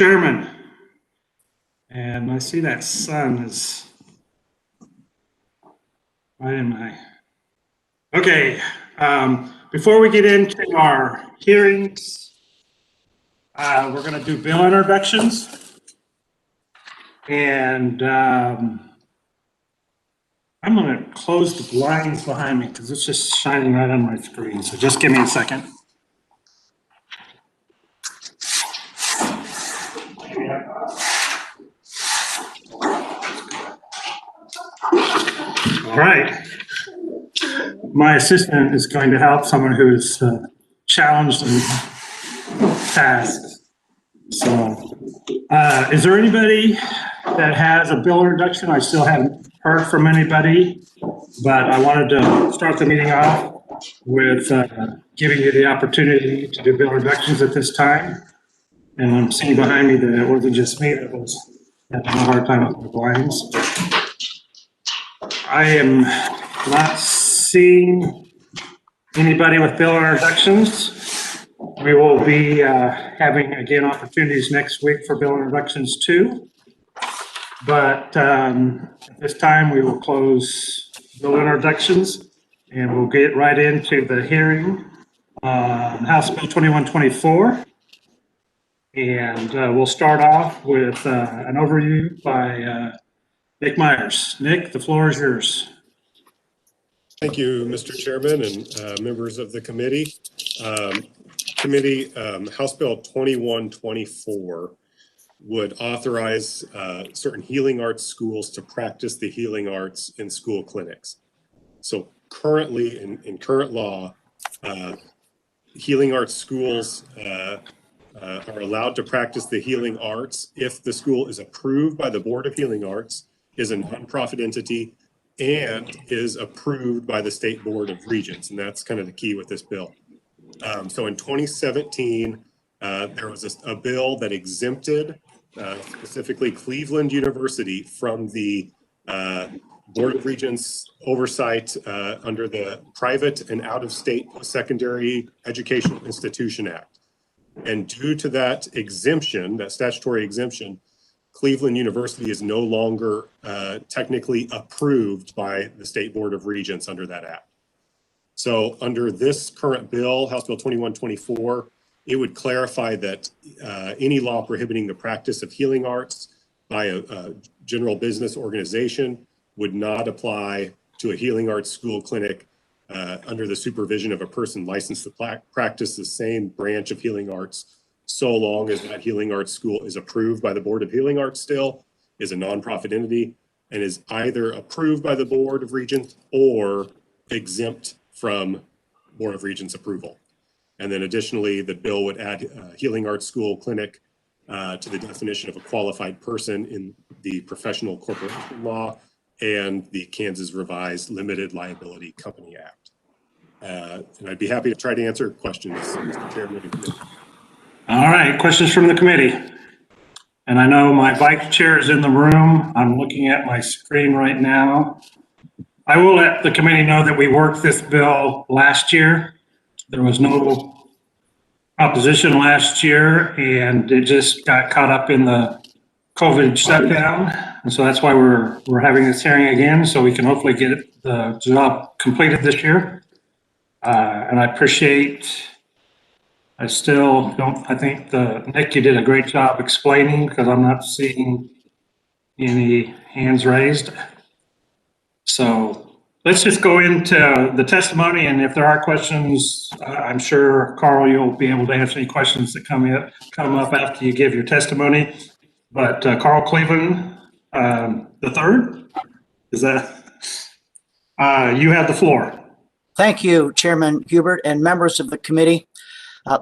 Chairman. And I see that sun is right in my. Okay, before we get into our hearings, we're going to do bill introductions. And I'm going to close the blinds behind me because it's just shining right on my screen. So just give me a second. All right. My assistant is going to help someone who's challenged and tasked. So, is there anybody that has a bill introduction? I still haven't heard from anybody, but I wanted to start the meeting off with giving you the opportunity to do bill introductions at this time. And I'm seeing behind me that it wasn't just me that was having a hard time with the blinds. I am not seeing anybody with bill introductions. We will be having, again, opportunities next week for bill introductions too. But at this time, we will close bill introductions and we'll get right into the hearing on House Bill 2124. And we'll start off with an overview by Nick Myers. Nick, the floor is yours. Thank you, Mr. Chairman and members of the committee. House Bill 2124 would authorize certain healing arts schools to practice the healing arts in school clinics. So currently, in current law, healing arts schools are allowed to practice the healing arts if the school is approved by the Board of Healing Arts, is a nonprofit entity, and is approved by the State Board of Regents. And that's kind of the key with this bill. So in 2017, there was a bill that exempted specifically Cleveland University from the Board of Regents oversight under the Private and Out-of-State Post-Secondary Educational Institution Act. And due to that exemption, that statutory exemption, Cleveland University is no longer technically approved by the State Board of Regents under that act. So under this current bill, House Bill 2124, it would clarify that any law prohibiting the practice of healing arts by a general business organization would not apply to a healing arts school clinic under the supervision of a person licensed to practice the same branch of healing arts, so long as that healing arts school is approved by the Board of Healing Arts still, is a nonprofit entity, and is either approved by the Board of Regents or exempt from Board of Regents approval. And then additionally, the bill would add healing arts school clinic to the definition of a qualified person in the professional corporation law and the Kansas Revised Limited Liability Company Act. And I'd be happy to try to answer questions, Mr. Chairman. All right, questions from the committee. And I know my vice chair is in the room. I'm looking at my screen right now. I will let the committee know that we worked this bill last year. There was no opposition last year, and it just got caught up in the COVID shutdown. And so that's why we're having this hearing again, so we can hopefully get the job completed this year. And I appreciate, I think Nick, you did a great job explaining because I'm not seeing any hands raised. So let's just go into the testimony, and if there are questions, I'm sure, Carl, you'll be able to answer any questions that come up after you give your testimony. But Carl Cleveland, the third, is that, you have the floor. Thank you, Chairman Hubert and members of the committee.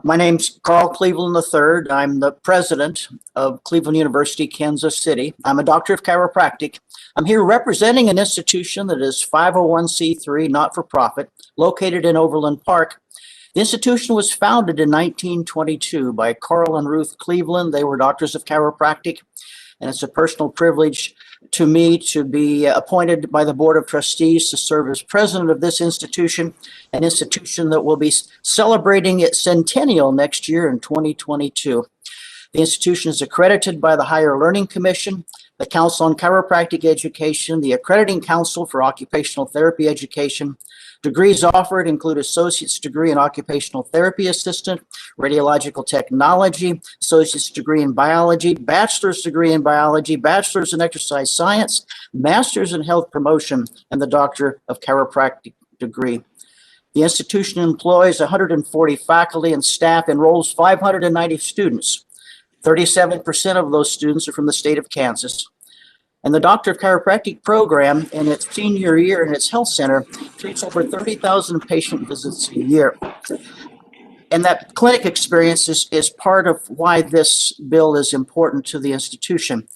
My name's Carl Cleveland III. I'm the president of Cleveland University, Kansas City. I'm a doctor of chiropractic. I'm here representing an institution that is 501c3, not-for-profit, located in Overland Park. The institution was founded in 1922 by Carl and Ruth Cleveland. They were doctors of chiropractic, and it's a personal privilege to me to be appointed by the Board of Trustees to serve as president of this institution, an institution that will be celebrating its centennial next year in 2022. The institution is accredited by the Higher Learning Commission, the Council on Chiropractic Education, the Accrediting Council for Occupational Therapy Education. Degrees offered include Associate's Degree in Occupational Therapy Assistant, Radiological Technology, Associate's Degree in Biology, Bachelor's Degree in Biology, Bachelor's in Exercise Science, Master's in Health Promotion, and the Doctor of Chiropractic degree. The institution employs 140 faculty and staff, enrolls 590 students. 37% of those students are from the state of Kansas. And the Doctor of Chiropractic program in its senior year in its health center treats over 30,000 patient visits a year. And that clinic experience is part of why this bill is important to the institution.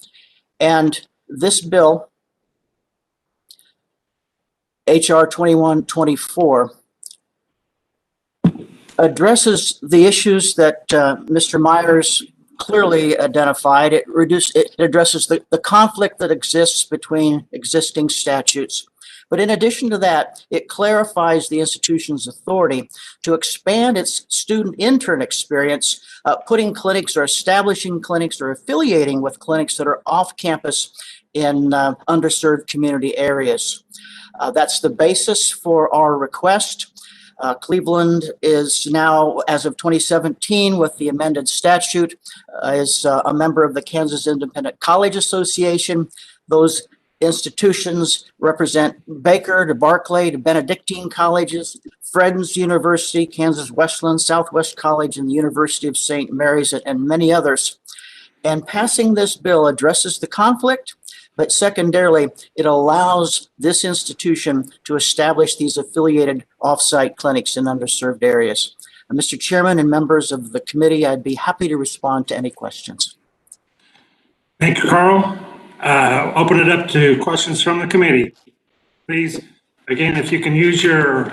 And this bill, HR 2124, addresses the issues that Mr. Myers clearly identified. It addresses the conflict that exists between existing statutes. But in addition to that, it clarifies the institution's authority to expand its student intern experience, putting clinics or establishing clinics or affiliating with clinics that are off campus in underserved community areas. That's the basis for our request. Cleveland is now, as of 2017, with the amended statute, is a member of the Kansas Independent College Association. Those institutions represent Baker to Barclay to Benedictine colleges, Friends University, Kansas Westland, Southwest College, and the University of St. Mary's, and many others. And passing this bill addresses the conflict, but secondarily, it allows this institution to establish these affiliated off-site clinics in underserved areas. Mr. Chairman and members of the committee, I'd be happy to respond to any questions. Thank you, Carl. Open it up to questions from the committee. Please, again, if you can use your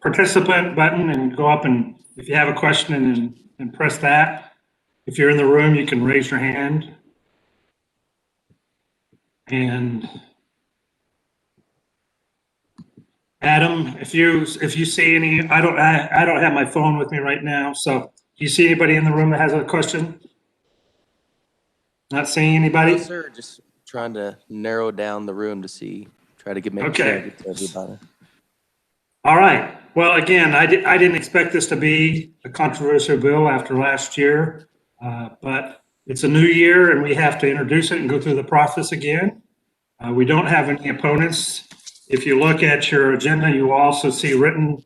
participant button and go up, and if you have a question and press that. If you're in the room, you can raise your hand. And Adam, if you see any, I don't have my phone with me right now. So, do you see anybody in the room that has a question? Not seeing anybody? No, sir. Just trying to narrow down the room to see, try to make sure I get to everybody. All right. Well, again, I didn't expect this to be a controversial bill after last year, but it's a new year and we have to introduce it and go through the process again. We don't have any opponents. If you look at your agenda, you will also see written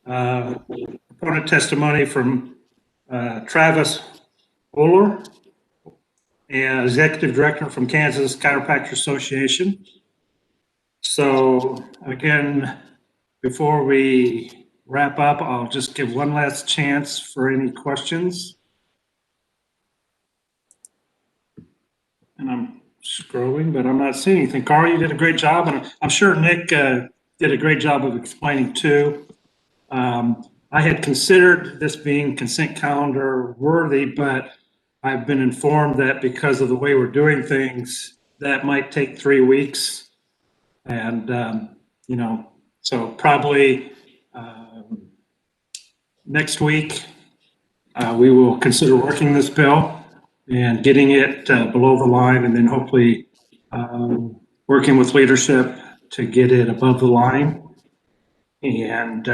opponent testimony from Travis Oler, Executive Director from Kansas Chiropractic Association. So again, before we wrap up, I'll just give one last chance for any questions. And I'm scrolling, but I'm not seeing anything. Carl, you did a great job, and I'm sure Nick did a great job of explaining too. I had considered this being consent calendar worthy, but I've been informed that because of the way we're doing things, that might take 3 weeks. And, you know, so probably next week, we will consider working this bill and getting it below the line, and then hopefully working with leadership to get it above the line. And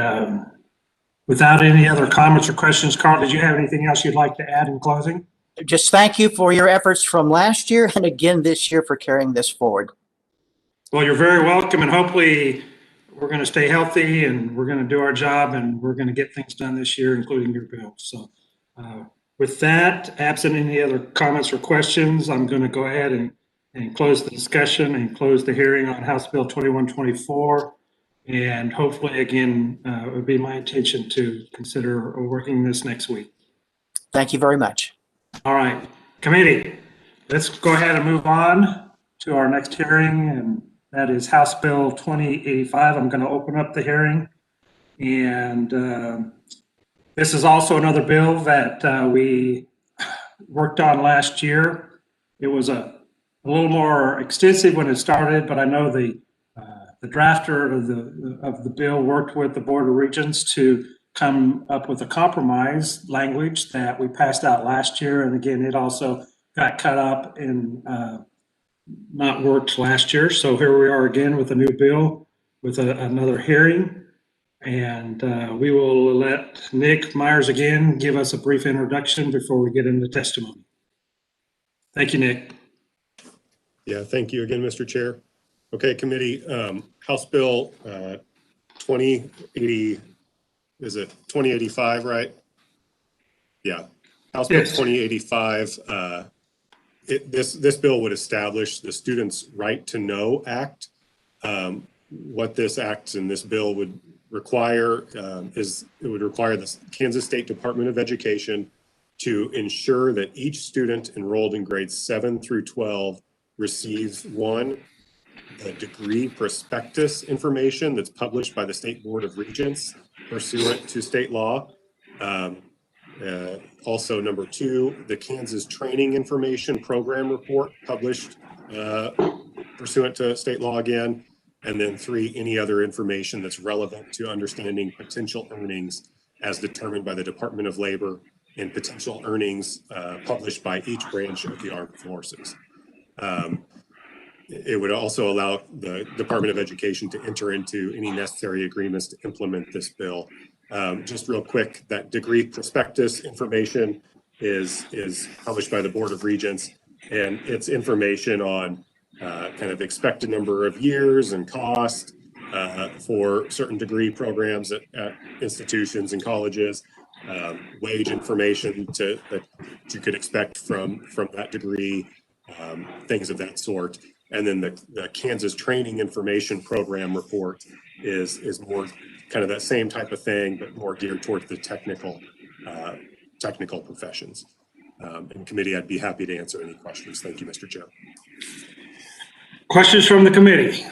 without any other comments or questions, Carl, did you have anything else you'd like to add in closing? Just thank you for your efforts from last year and again this year for carrying this forward. Well, you're very welcome, and hopefully we're going to stay healthy and we're going to do our job and we're going to get things done this year, including your bill. So with that, absent any other comments or questions, I'm going to go ahead and close the discussion and close the hearing on House Bill 2124. And hopefully, again, it would be my intention to consider working this next week. Thank you very much. All right, committee, let's go ahead and move on to our next hearing, and that is House Bill 2085. I'm going to open up the hearing, and this is also another bill that we worked on last year. It was a little more extensive when it started, but I know the drafter of the bill worked with the Board of Regents to come up with a compromise language that we passed out last year. And again, it also got cut up and not worked last year. So here we are again with a new bill with another hearing. And we will let Nick Myers again give us a brief introduction before we get into testimony. Thank you, Nick. Yeah, thank you again, Mr. Chair. Okay, committee, House Bill 2080, is it 2085, right? Yeah, House Bill 2085. This bill would establish the Students' Right to Know Act. What this act and this bill would require is it would require the Kansas State Department of Education to ensure that each student enrolled in grades 7 through 12 receives one, the degree prospectus information that's published by the State Board of Regents pursuant to state law. Also, number 2, the Kansas Training Information Program Report published pursuant to state law again. And then 3, any other information that's relevant to understanding potential earnings as determined by the Department of Labor and potential earnings published by each branch of the Armed Forces. It would also allow the Department of Education to enter into any necessary agreements to implement this bill. Just real quick, that degree prospectus information is published by the Board of Regents, and it's information on kind of expected number of years and cost for certain degree programs at institutions and colleges, wage information that you could expect from that degree, things of that sort. And then the Kansas Training Information Program Report is more kind of that same type of thing, but more geared towards the technical professions. In committee, I'd be happy to answer any questions. Thank you, Mr. Chair. Questions from the committee?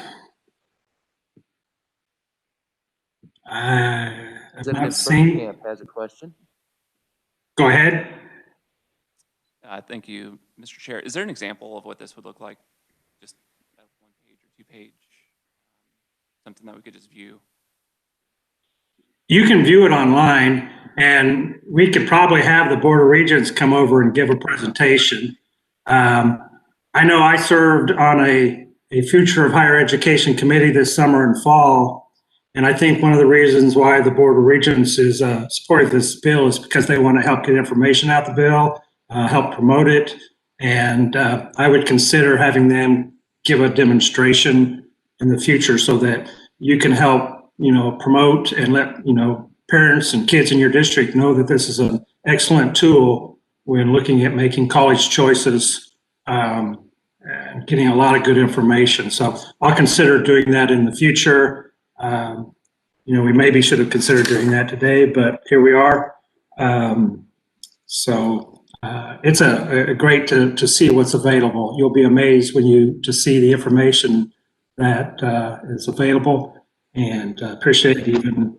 I've not seen. Camp has a question. Go ahead. Thank you, Mr. Chair. Is there an example of what this would look like? Just a 1-page or 2-page, something that we could just view? You can view it online, and we could probably have the Board of Regents come over and give a presentation. I know I served on a Future of Higher Education committee this summer and fall, and I think one of the reasons why the Board of Regents is supporting this bill is because they want to help get information out the bill, help promote it, and I would consider having them give a demonstration in the future so that you can help, promote and let, parents and kids in your district know that this is an excellent tool when looking at making college choices and getting a lot of good information. So I'll consider doing that in the future. We maybe should have considered doing that today, but here we are. It's a great to see what's available. You'll be amazed when you just see the information that is available, and appreciate even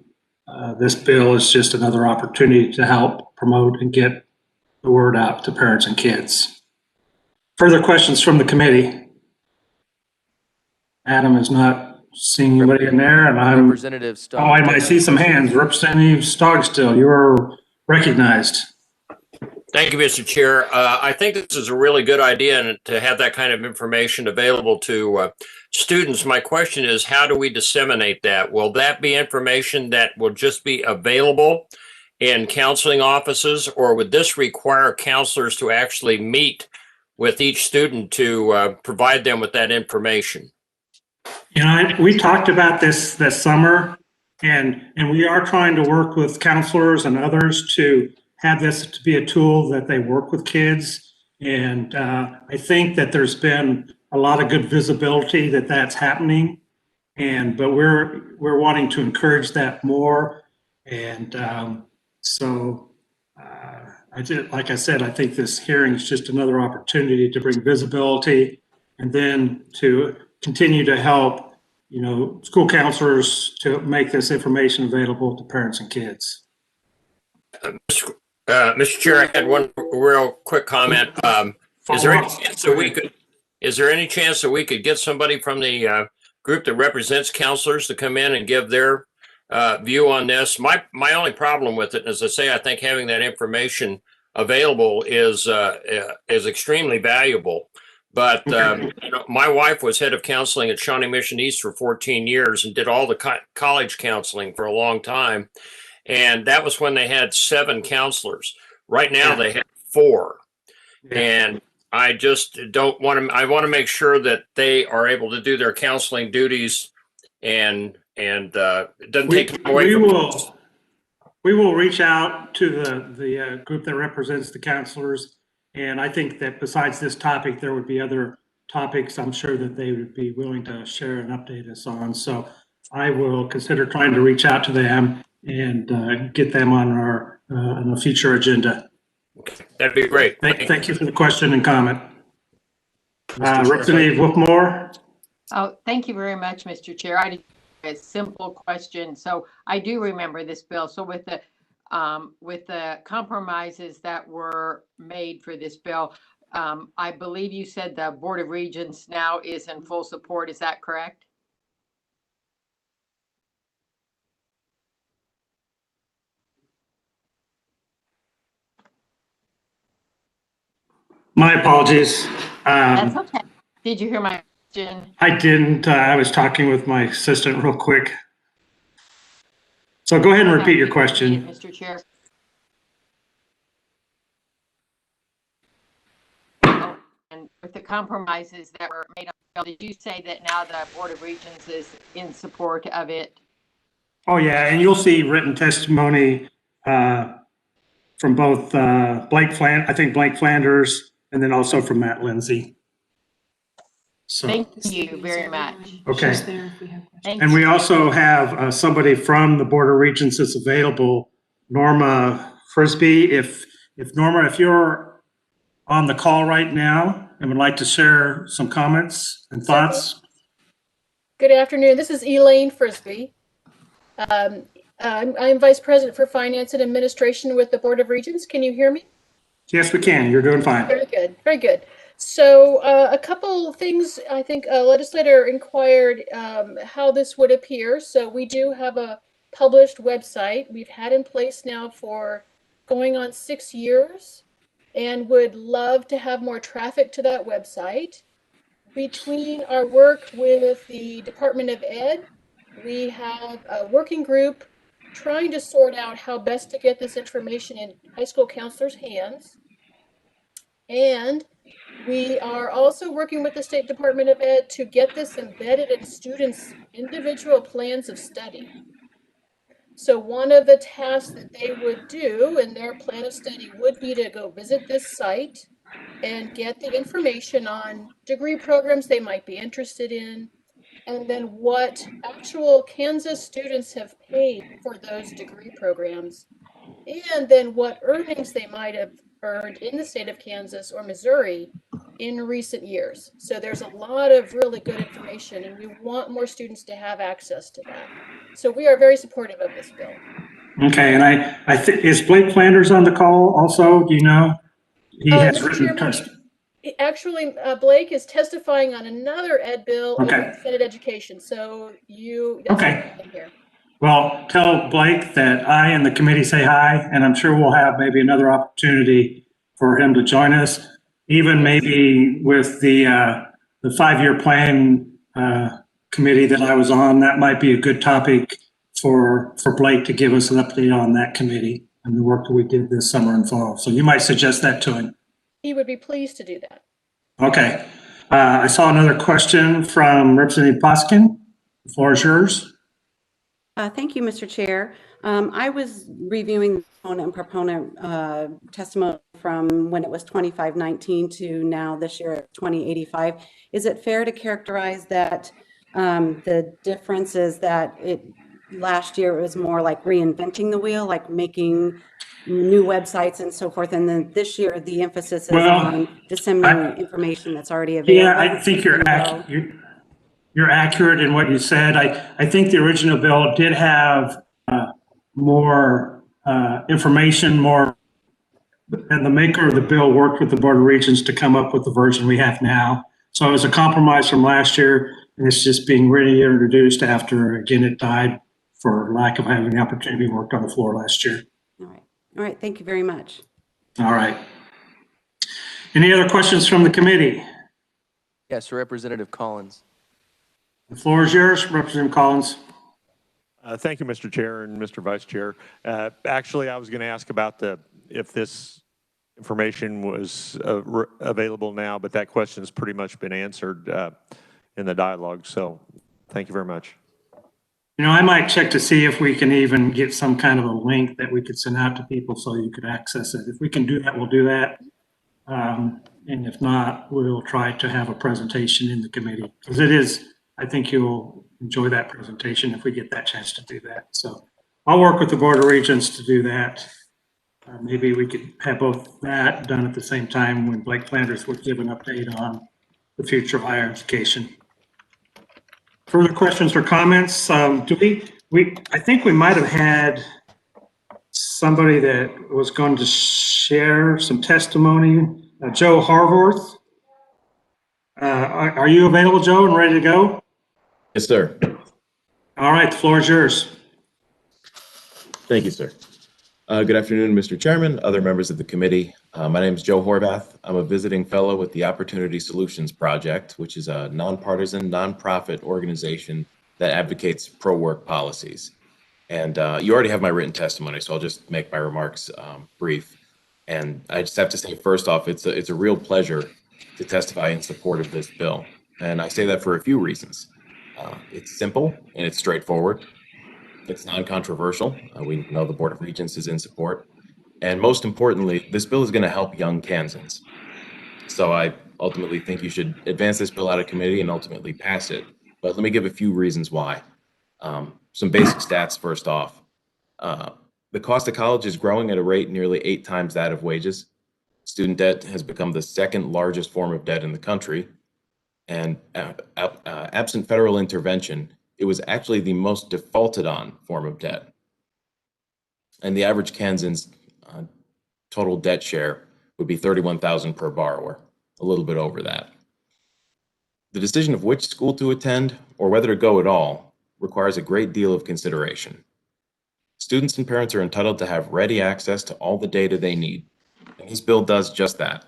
this bill is just another opportunity to help promote and get the word out to parents and kids. Further questions from the committee? Adam is not seeing anybody in there, and I'm. Representative Stogstill. Oh, I might see some hands. Representative Stogstill, you are recognized. Thank you, Mr. Chair. I think this is a really good idea and to have that kind of information available to students. My question is, how do we disseminate that? Will that be information that will just be available in counseling offices, or would this require counselors to actually meet with each student to provide them with that information? We talked about this summer, and we are trying to work with counselors and others to have this to be a tool that they work with kids. And I think that there's been a lot of good visibility that that's happening. But we're wanting to encourage that more. And like I said, I think this hearing is just another opportunity to bring visibility and then to continue to help, school counselors to make this information available to parents and kids. Mr. Chair, I had one real quick comment. Is there any chance that we could get somebody from the group that represents counselors to come in and give their view on this. My only problem with it, as I say, I think having that information available is extremely valuable. But my wife was head of counseling at Shawnee Mission East for 14 years and did all the college counseling for a long time. And that was when they had 7 counselors. Right now they have 4. And I just don't want to, I want to make sure that they are able to do their counseling duties and it doesn't take them away from. We will reach out to the group that represents the counselors. And I think that besides this topic, there would be other topics I'm sure that they would be willing to share and update us on. So I will consider trying to reach out to them and get them on on a future agenda. Okay, that'd be great. Thank you for the question and comment. Representative Whitmore. Oh, thank you very much, Mr. Chair. I did a simple question. So I do remember this bill. So with the compromises that were made for this bill, I believe you said the Board of Regents now is in full support. Is that correct? My apologies. That's okay. Did you hear my question? I didn't. I was talking with my assistant real quick. So go ahead and repeat your question. Mr. Chair. And with the compromises that were made on the bill, did you say that now the Board of Regents is in support of it? Oh, yeah. And you'll see written testimony from both Blake Flanders, and then also from Matt Lindsay. So, thank you very much. Okay. Thank And you. we also have somebody from the Board of Regents that's available, Norma Frisbee. If Norma, if you're on the call right now and would like to share some comments and thoughts. Good afternoon. This is Elaine Frisbee. I'm Vice President for Finance and Administration with the Board of Regents. Can you hear me? Yes, we can. You're doing fine. Very good. Very good. So a couple things, I think a legislator inquired how this would appear. So we do have a published website we've had in place now for going on 6 years and would love to have more traffic to that website. Between our work with the Department of Ed, we have a working group trying to sort out how best to get this information in high school counselors' hands. And we are also working with the State Department of Ed to get this embedded in students' individual plans of study. So one of the tasks that they would do in their plan of study would be to go visit this site and get the information on degree programs they might be interested in, and then what actual Kansas students have paid for those degree programs, and then what earnings they might have earned in the state of Kansas or Missouri in recent years. So there's a lot of really good information, and we want more students to have access to that. So we are very supportive of this bill. Okay, and I think, is Blake Flanders on the call also? Do you know? He has written testimony. Actually, Blake is testifying on another ed bill in Okay. Senate Education. So Okay. Well, tell Blake that I and the committee say hi, and I'm sure we'll have maybe another opportunity for him to join us, even maybe with the 5-year plan committee that I was on. That might be a good topic for Blake to give us an update on that committee and the work that we did this summer and fall. So you might suggest that to him. He would be pleased to do that. Okay. I saw another question from Representative Poskin. The floor is yours. Thank you, Mr. Chair. I was reviewing the opponent and proponent testimony from when it was 2519 to now this year at 2085. Is it fair to characterize that the difference is that last year it was more like reinventing the wheel, like making new websites and so forth, and then this year the emphasis is on disseminating information that's already available? Yeah, I think you're accurate in what you said. I think the original bill did have more information, and the maker of the bill worked with the Board of Regents to come up with the version we have now. So it was a compromise from last year, and it's just being reintroduced after, again, it died for lack of having the opportunity to work on the floor last year. All right. All right. Thank you very much. All right. Any other questions from the committee? Yes, Representative Collins. The floor is yours, Representative Collins. Thank you, Mr. Chair and Mr. Vice Chair. Actually, I was going to ask about if this information was available now, but that question has pretty much been answered in the dialogue. So thank you very much. You know, I might check to see if we can even get some kind of a link that we could send out to people so you could access it. If we can do that, we'll do that. And if not, we'll try to have a presentation in the committee, because it is, I think you'll enjoy that presentation if we get that chance to do that. So I'll work with the Board of Regents to do that. Maybe we could have both that done at the same time when Blake Flanders would give an update on the future of higher education. Further questions or comments? Do I think we might have had somebody that was going to share some testimony. Joe Harworth. Are you available, Joe, and ready to go? Yes, sir. All right, the floor is yours. Thank you, sir. Good afternoon, Mr. Chairman, other members of the committee. My name is Joe Horvath. I'm a visiting fellow with the Opportunity Solutions Project, which is a nonpartisan, nonprofit organization that advocates pro-work policies. And you already have my written testimony, so I'll just make my remarks brief. And I just have to say, first off, it's a real pleasure to testify in support of this bill. And I say that for a few reasons. It's simple and it's straightforward. It's non-controversial. We know the Board of Regents is in support. And most importantly, this bill is going to help young Kansans. So I ultimately think you should advance this bill out of committee and ultimately pass it. But let me give a few reasons why. Some basic stats first off. The cost of college is growing at a rate nearly 8 times that of wages. Student debt has become the second largest form of debt in the country. And absent federal intervention, it was actually the most defaulted on form of debt. And the average Kansan's total debt share would be $31,000 per borrower, a little bit over that. The decision of which school to attend or whether to go at all requires a great deal of consideration. Students and parents are entitled to have ready access to all the data they need, and this bill does just that.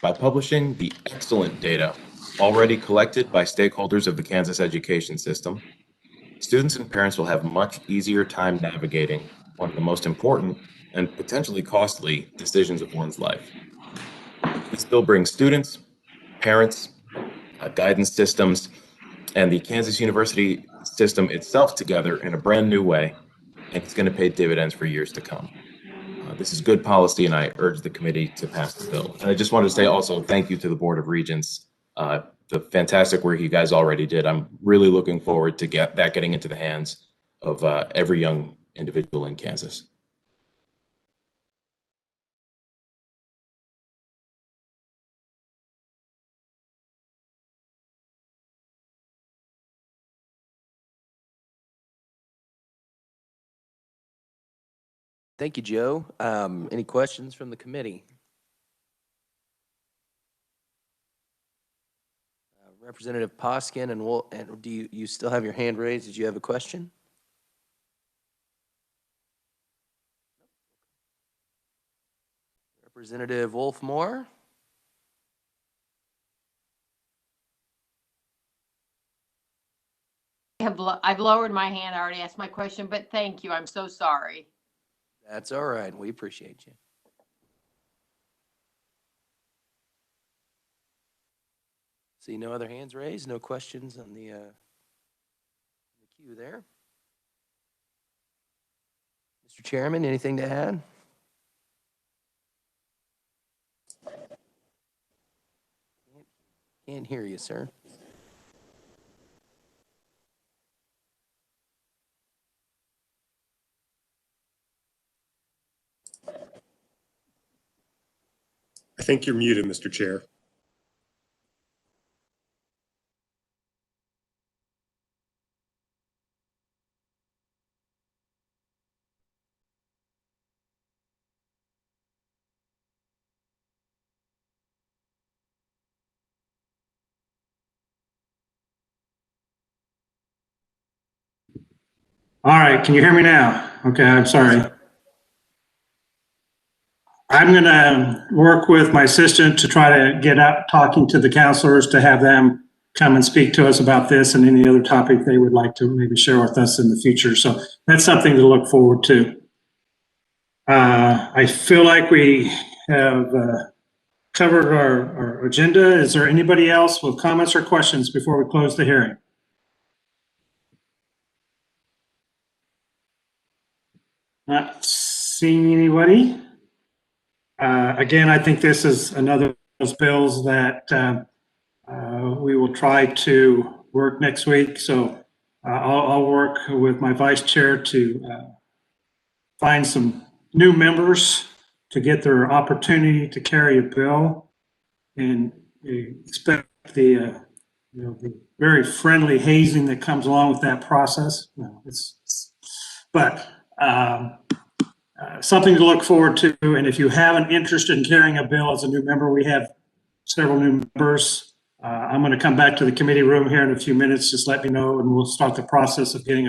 By publishing the excellent data already collected by stakeholders of the Kansas education system, students and parents will have much easier time navigating one of the most important and potentially costly decisions of one's life. This bill brings students, parents, guidance systems, and the Kansas University system itself together in a brand new way, and it's going to pay dividends for years to come. This is good policy, and I urge the committee to pass the bill. And I just wanted to say also thank you to the Board of Regents, the fantastic work you guys already did. I'm really looking forward to getting into the hands of every young individual in Kansas. Thank you, Joe. Any questions from the committee? Representative Poskin and do you still have your hand raised? Did you have a question? Representative Wolfmore? I've lowered my hand. I already asked my question, but thank you. I'm so sorry. That's all right. We appreciate you. See no other hands raised, no questions on the queue there. Mr. Chairman, anything to add? Can't hear you, sir. I think you're muted, Mr. Chair. All right, can you hear me now? Okay, I'm sorry. I'm going to work with my assistant to try to get out talking to the counselors to have them come and speak to us about this and any other topic they would like to maybe share with us in the future. So that's something to look forward to. I feel like we have covered our agenda. Is there anybody else with comments or questions before we close the hearing? Not seeing anybody. Again, I think this is another of those bills that we will try to work next week. So I'll work with my vice chair to find some new members to get their opportunity to carry a bill, and expect the the very friendly hazing that comes along with that process. But something to look forward to. And if you have an interest in carrying a bill as a new member, we have several new members. I'm going to come back to the committee room here in a few minutes. Just let me know, and we'll start the process of getting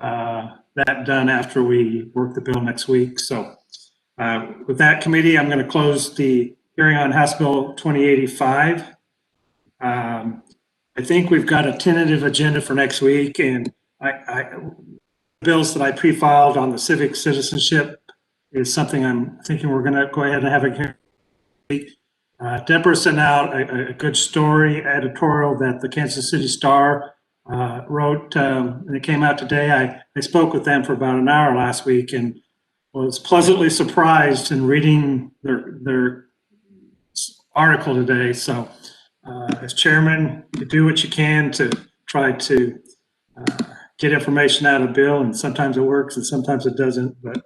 that done after we work the bill next week. So with that, committee, I'm going to close the hearing on House Bill 2085. I think we've got a tentative agenda for next week, and bills that I pre-filed on the civic citizenship is something I'm thinking we're going to go ahead and have a hearing. Deborah sent out a good story editorial that the Kansas City Star wrote, and it came out today. I spoke with them for about an hour last week and was pleasantly surprised in reading their article today. So as chairman, you do what you can to try to get information out of Bill, and sometimes it works and sometimes it doesn't. But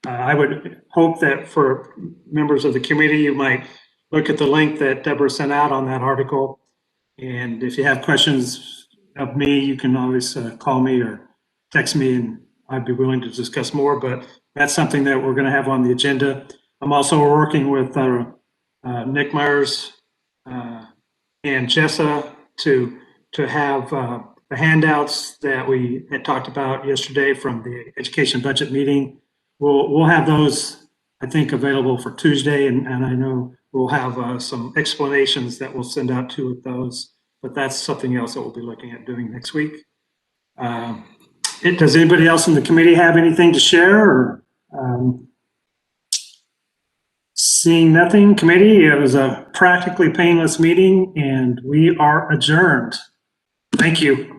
I would hope that for members of the committee, you might look at the link that Deborah sent out on that article. And if you have questions of me, you can always call me or text me, and I'd be willing to discuss more. But that's something that we're going to have on the agenda. I'm also working with Nick Myers and Jessa to have the handouts that we had talked about yesterday from the education budget meeting. We'll have those, I think, available for Tuesday, and I know we'll have some explanations that we'll send out to with those, but that's something else that we'll be looking at doing next week. Does anybody else in the committee have anything to share? Or seeing nothing, committee, it was a practically painless meeting, and we are adjourned. Thank you.